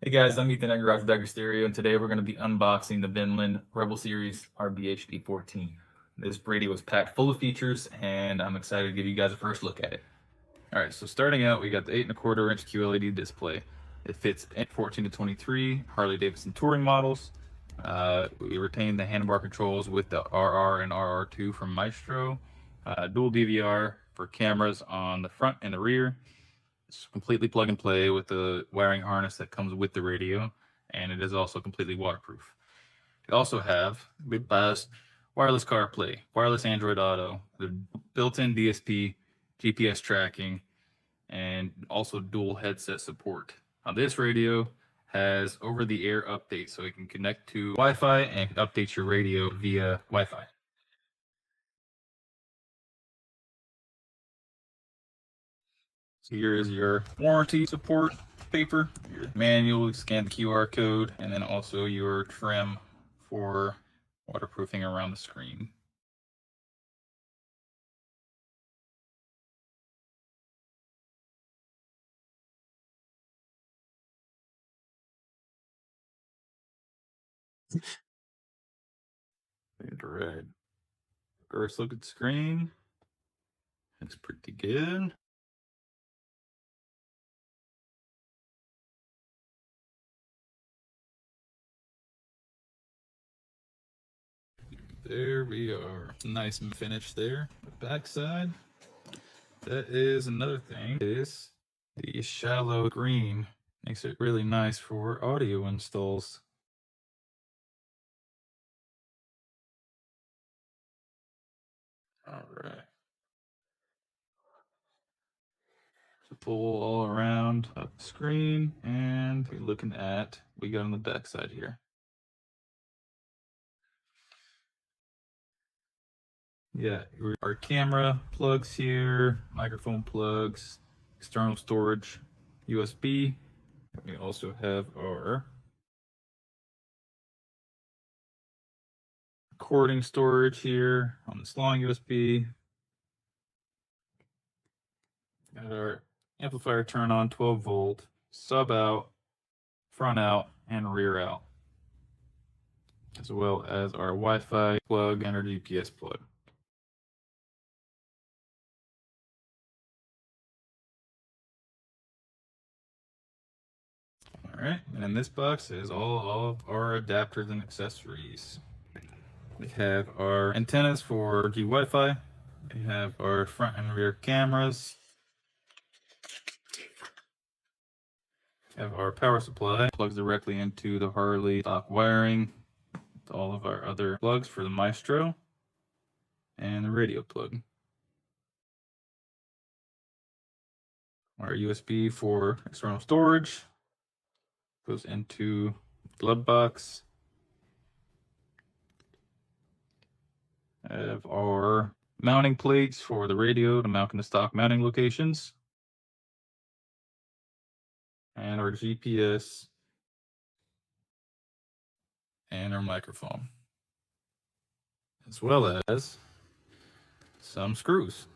Hey guys, I'm Ethan at Garage Bagger Stereo, and today we're going to be unboxing the VINLAND Rebel Series RBHT14. This radio is packed full of features, and I'm excited to give you guys a first look at it. Alright, so starting out, we got the 8¼ inch QLED display. It fits 14 to 23 Harley-Davidson Touring models. We retain the handlebar controls with the RR and RR2 from Maestro. Dual DVR for cameras on the front and the rear. It's completely plug and play with the wiring harness that comes with the radio, and it is also completely waterproof. We also have wireless CarPlay, wireless Android Auto, the built-in DSP, GPS tracking, and also dual headset support. Now this radio has over-the-air update, so it can connect to Wi-Fi and update your radio via Wi-Fi. So here is your warranty support paper, your manual, scan the QR code, and then also your trim for waterproofing around the screen. Right. First look at the screen. It's pretty good. There we are. Nice and finished there. The back side. That is another thing. Is the shallow green makes it really nice for audio installs. All right. So pull all around up the screen, and we're looking at what we got on the back side here. Yeah, our camera plugs here, microphone plugs, external storage, USB. We also have our recording storage here on this long USB. Got our amplifier turn on, 12 volt, sub out, front out, and rear out, as well as our Wi-Fi plug and our GPS plug. Alright, and in this box is all of our adapters and accessories. We have our antennas for the Wi-Fi. We have our front and rear cameras. We have our power supply. Plugs directly into the Harley stock wiring. With all of our other plugs for the Maestro. And the radio plug. Our USB for external storage. Goes into the glove box. I have our mounting plates for the radio to mount in the stock mounting locations. And our GPS. And our microphone. As well as some screws.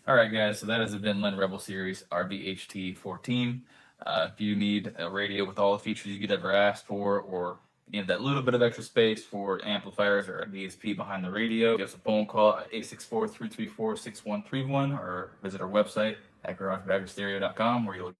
Alright guys, so that is the VINLAND Rebel Series RBHT14. If you need a radio with all the features you could ever ask for, or you need that little bit of extra space for amplifiers or a DSP behind the radio, give us a phone call at 864-334-6131 or visit our website at garagebaggerstereo.com where you'll